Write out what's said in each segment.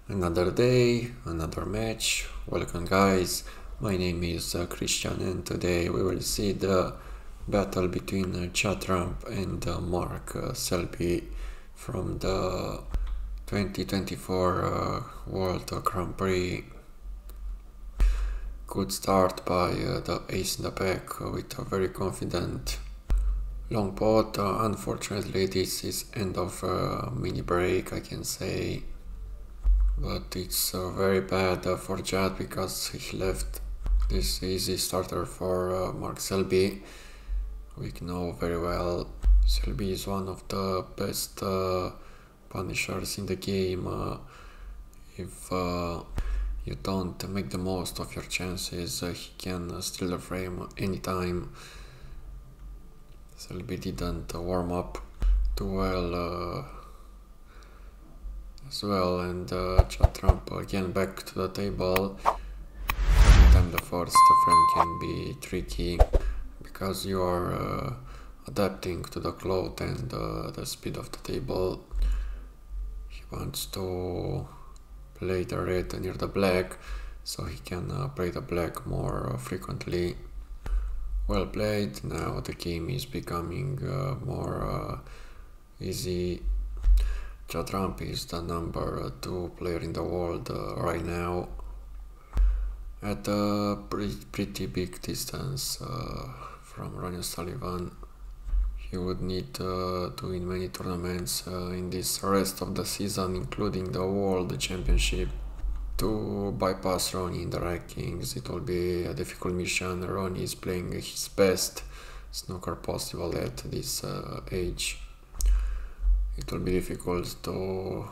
Another day, another match. Welcome guys, my name is Christian and today we will see the battle between Judd and Mark Selby from the 2024 World Grand Prix. Good start by the ace in the back with a very confident long pot. Unfortunately this is end of mini break, I can say. But it's very bad for Judd because he left this easy starter for Mark Selby. We know very well Selby is one of the best punishers in the game. If you don't make the most of your chances, he can steal the frame anytime. Selby didn't warm up too well as well, and Judd again back to the table. Every time the first frame can be tricky because you are adapting to the cloth and the speed of the table. He wants to play the red near the black so he can play the black more frequently. Well played. Now the game is becoming more easy. Judd is the number 2 player in the world right now, at a pretty big distance from Ronnie Sullivan. He would need to win many tournaments in this rest of the season, including the World Championship, to bypass Ronnie in the rankings. It will be a difficult mission. Ronnie is playing his best snooker possible at this age. It will be difficult to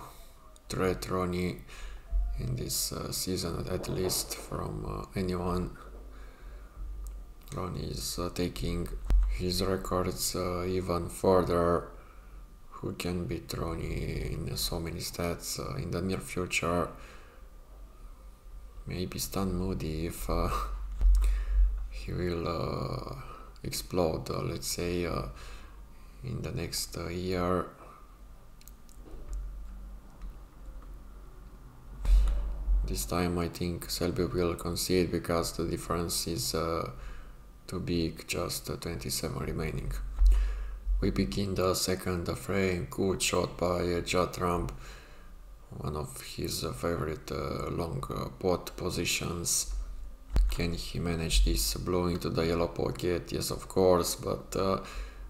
threat Ronnie in this season, at least from anyone. Ronnie is taking his records even further. Who can beat Ronnie in so many stats in the near future? Maybe Stan Moody if he will explode, let's say, in the next year. This time I think Selby will concede because the difference is too big, just 27 remaining. We begin the second frame. Good shot by Judd, one of his favorite long pot positions. Can he manage this blue into the yellow pocket? Yes, of course, but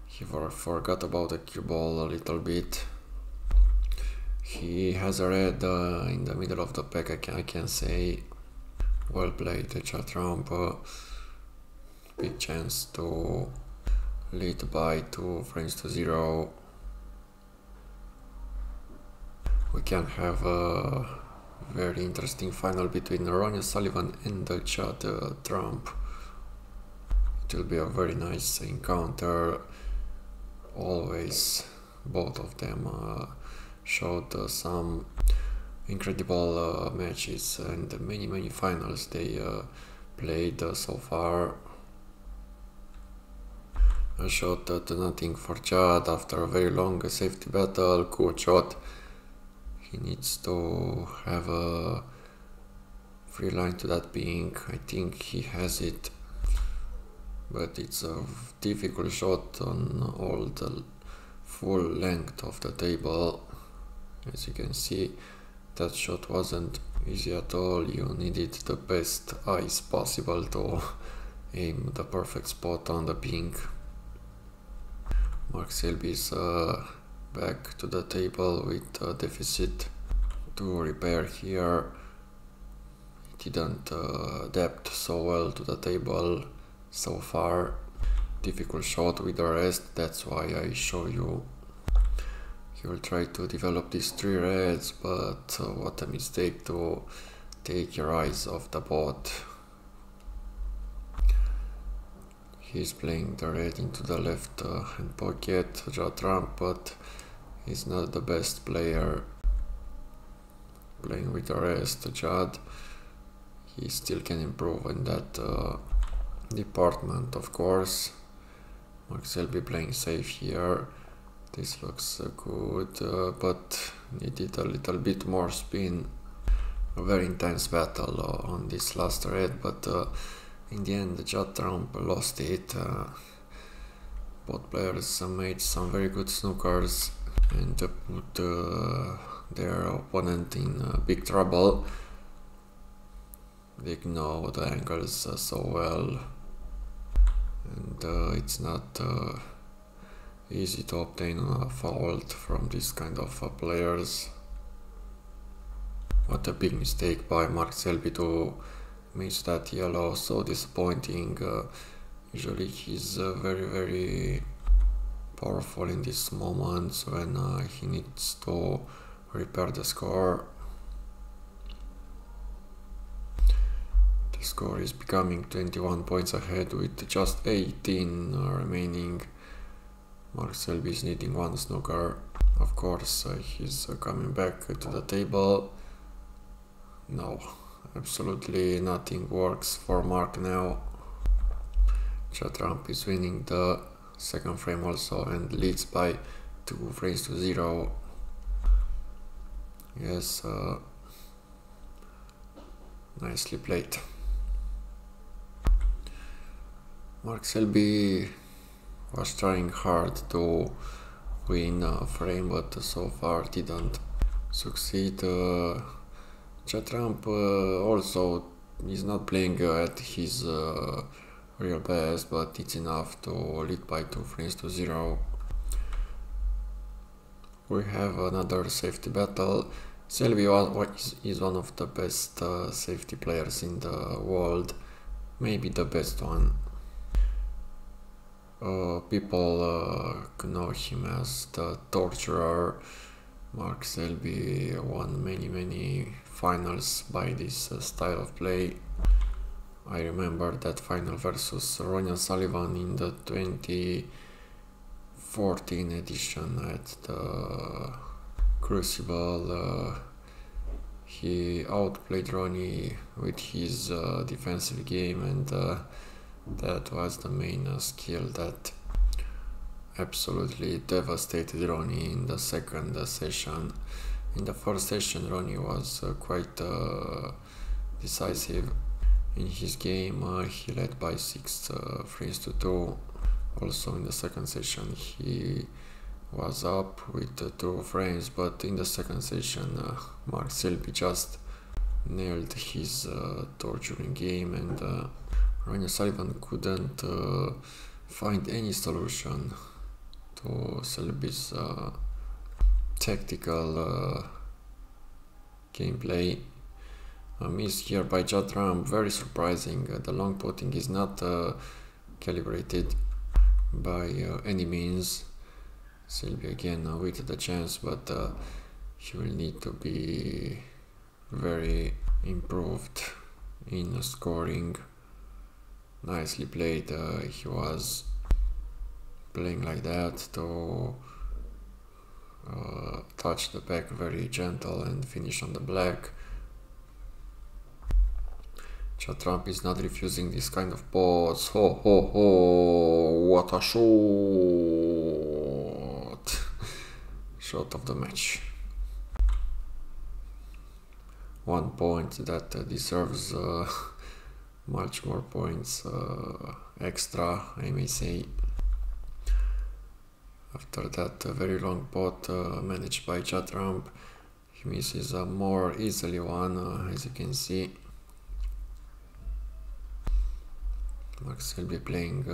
he forgot about the cue ball a little bit. He has a red in the middle of the pack, I can say. Well played, Judd. Big chance to lead by 2 frames to 0. We can have a very interesting final between Ronnie Sullivan and Judd. It will be a very nice encounter. Always both of them showed some incredible matches and many finals they played so far. A shot to nothing for Judd after a very long safety battle. Good shot. He needs to have a free line to that pink. I think he has it, but it's a difficult shot on all the full length of the table. As you can see, that shot wasn't easy at all. You needed the best eyes possible to aim the perfect spot on the pink. Mark Selby is back to the table with a deficit to repair here. He didn't adapt so well to the table so far. Difficult shot with the rest, that's why I show you. He will try to develop these 3 reds, but what a mistake to take your eyes off the board. He's playing the red into the left hand pocket, Judd, but he's not the best player. Playing with the rest, Judd. He still can improve in that department, of course. Mark Selby playing safe here. This looks good, but needed a little bit more spin. a very intense battle on this last red, but in the end Judd lost it. Both players made some very good snookers and put their opponent in big trouble. They know the angles so well, and it's not easy to obtain a fault from this kind of players. What a big mistake by Selby to miss that yellow, so disappointing. Usually he's very powerful in these moments when he needs to repair the score. The score is becoming 21 points ahead with just 18 remaining. Selby is needing one snooker. Of course, he's coming back to the table. No, absolutely nothing works for Mark now. Judd is winning the second frame also and leads by 2 frames to 0. Yes, nicely played. Selby was trying hard to win a frame, but so far didn't succeed. Judd also is not playing at his real best, but it's enough to lead by 2 frames to 0. We have another safety battle. Selby is one of the best safety players in the world, maybe the best one. People know him as the torturer. Selby won many finals by this style of play. I remember that final versus Ronnie and Sullivan in the 2014 edition at the Crucible. He outplayed Ronnie with his defensive game, and that was the main skill that absolutely devastated Ronnie in the second session. In the first session, Ronnie was quite decisive in his game. He led by 6 frames to 2. Also in the second session he was up with 2 frames, but in the second session Selby just nailed his torturing game, and Ronnie Sullivan couldn't find any solution to Selby's tactical gameplay. A miss here by Judd, very surprising. The long putting is not calibrated by any means. Selby again with the chance, but he will need to be very improved in scoring. Nicely played. He was playing like that to touch the back very gentle and finish on the black. Judd is not refusing this kind of pots. Ho ho ho! What a shot! Shot of the match. 1 point that deserves much more points extra, I may say. After that very long pot managed by Judd, he misses a more easily one, as you can see. Selby playing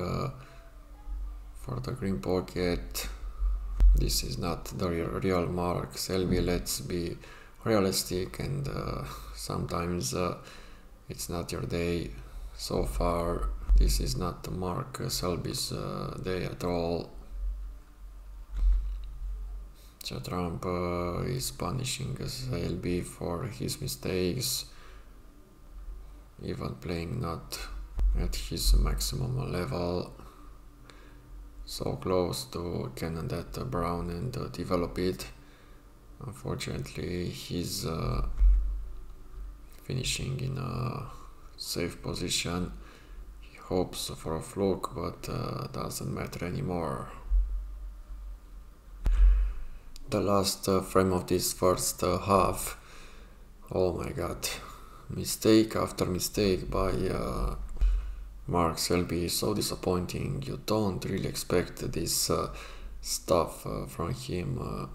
for the green pocket. This is not the real Selby. Let's be realistic, and sometimes it's not your day. So far this is not Selby's day at all. Judd is punishing Selby for his mistakes, even playing not at his maximum level. So close to cannon that brown and develop it. Unfortunately he's finishing in a safe position. He hopes for a fluke, but doesn't matter anymore. The last frame of this first half, Oh my god. Mistake after mistake by Mark Selby is so disappointing. You don't really expect this stuff from him.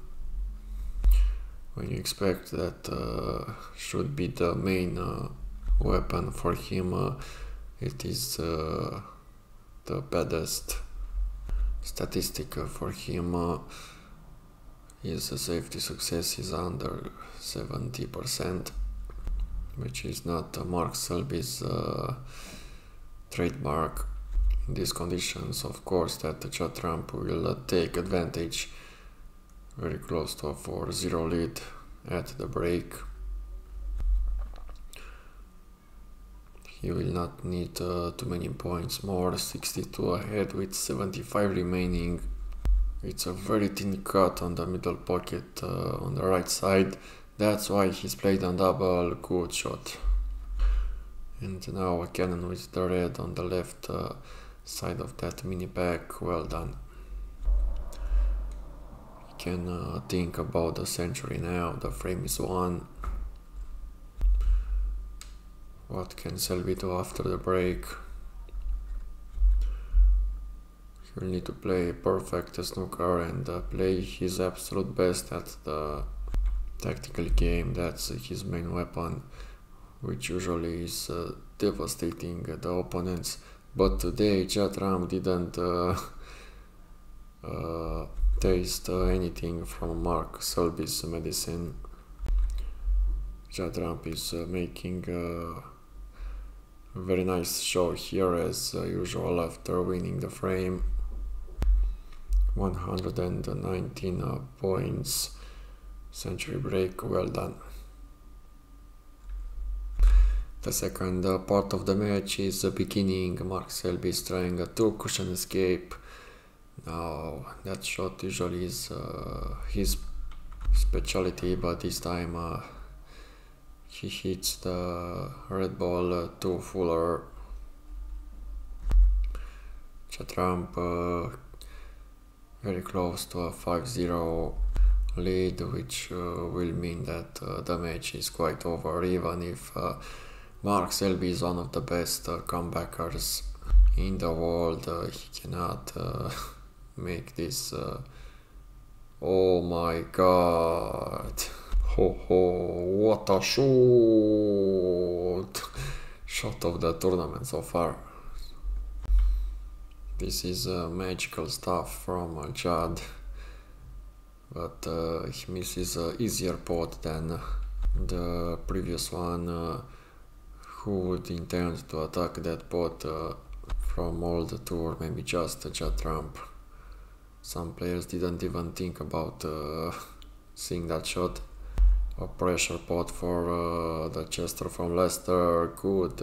When you expect that should be the main weapon for him, it is the baddest statistic for him. His safety success is under 70%, which is not Mark Selby's trademark. In these conditions, of course, that Judd will take advantage. Very close to a 4-0 lead at the break. He will not need too many points more. 62 ahead with 75 remaining. It's a very thin cut on the middle pocket on the right side. That's why he's played on double. Good shot. And now a cannon with the red on the left side of that mini pack. Well done. Can think about the century now. The frame is won. What can Selby do after the break? He will need to play perfect snooker and play his absolute best at the tactical game. That's his main weapon, which usually is devastating the opponents. But today Judd didn't taste anything from Mark Selby's medicine. Judd is making a very nice show here as usual after winning the frame. 119 points, century break, well done. The second part of the match is beginning. Mark Selby is trying a 2-cushion escape. Now that shot usually is his specialty, but this time he hits the red ball too fuller. Judd very close to a 5-0 lead, which will mean that the match is quite over, even if Mark Selby is one of the best comebackers in the world. He cannot make this. Oh my god. Ho ho, what a shoot! Shot of the tournament so far. This is magical stuff from Judd, but he misses an easier pot than the previous one, who would intend to attack that pot from all the tour, maybe just Judd. Some players didn't even think about seeing that shot. A pressure pot for the Chester from Leicester. Good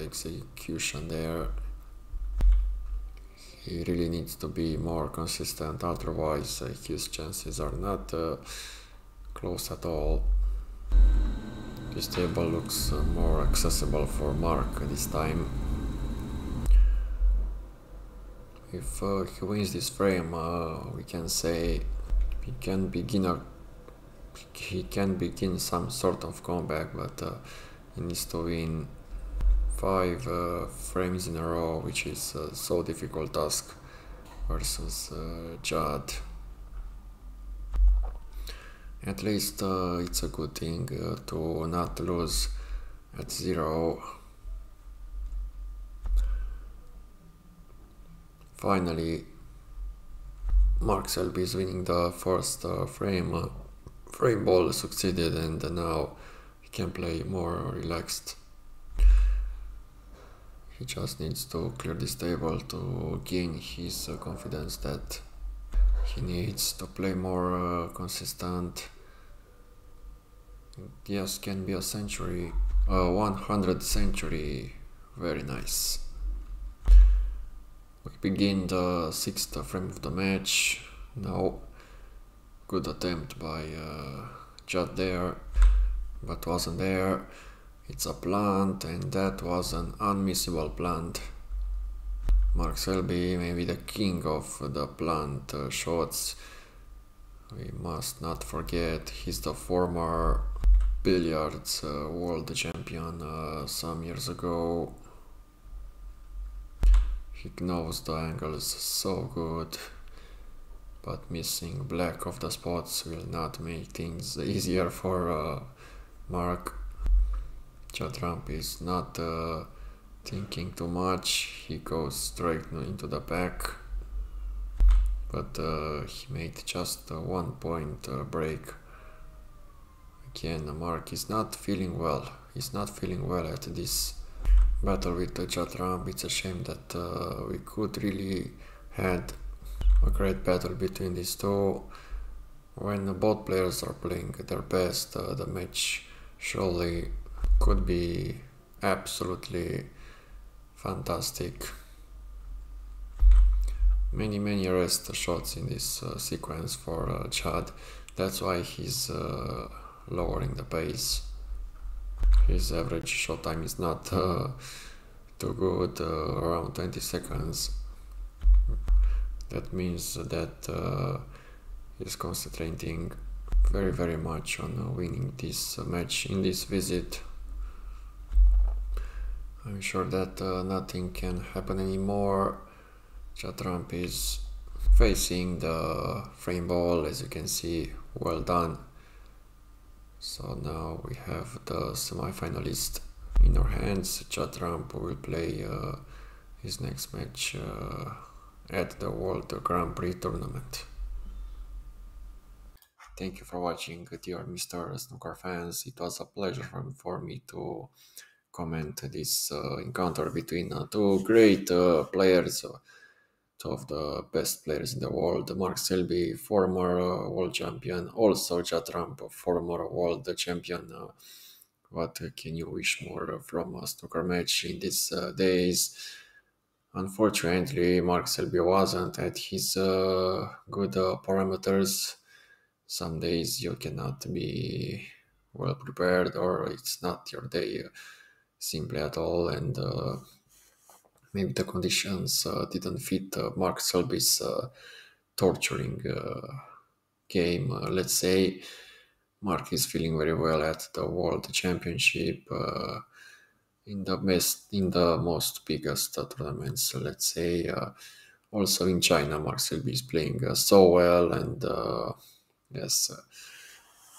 execution there. He really needs to be more consistent, otherwise his chances are not close at all. This table looks more accessible for Mark this time. If he wins this frame, we can say he can begin some sort of comeback, but he needs to win 5 frames in a row, which is a so difficult task versus Judd. At least it's a good thing to not lose at 0. Finally, Mark Selby is winning the first frame. Frame ball succeeded, and now he can play more relaxed. He just needs to clear this table to gain his confidence that he needs to play more consistent. Yes, can be a century, 100 century, very nice. We begin the 6th frame of the match. Now, good attempt by Judd there, but wasn't there. It's a plant, and that was an unmissable plant. Mark Selby may be the king of the plant shots. We must not forget he's the former billiards world champion some years ago. He knows the angles so good, but missing black of the spots will not make things easier for Mark. Judd is not thinking too much, he goes straight into the back, but he made just a 1 point break. Again, Mark is not feeling well. He's not feeling well at this battle with Judd. It's a shame that we could really had a great battle between these two. When both players are playing their best, the match surely could be absolutely fantastic. Many rest shots in this sequence for Judd. That's why he's lowering the pace. His average shot time is not too good, around 20 seconds. That means that he's concentrating very much on winning this match in this visit. I'm sure that nothing can happen anymore. Judd is facing the frame ball, as you can see. Well done. So now we have the semi-finalist in our hands. Judd will play his next match at the World Grand Prix tournament. Thank you for watching, dear Mr. Snooker fans. It was a pleasure for me to comment this encounter between two great players, two of the best players in the world. Mark Selby, former world champion, also Judd, former world champion. What can you wish more from a snooker match in these days? Unfortunately, Mark Selby wasn't at his good parameters. Some days you cannot be well prepared, or it's not your day simply at all, and maybe the conditions didn't fit Mark Selby's torturing game. Let's say Mark is feeling very well at the World Championship, in the most biggest tournaments. Let's say also in China, Mark Selby is playing so well, and yes,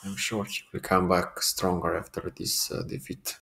I'm sure he will come back stronger after this defeat.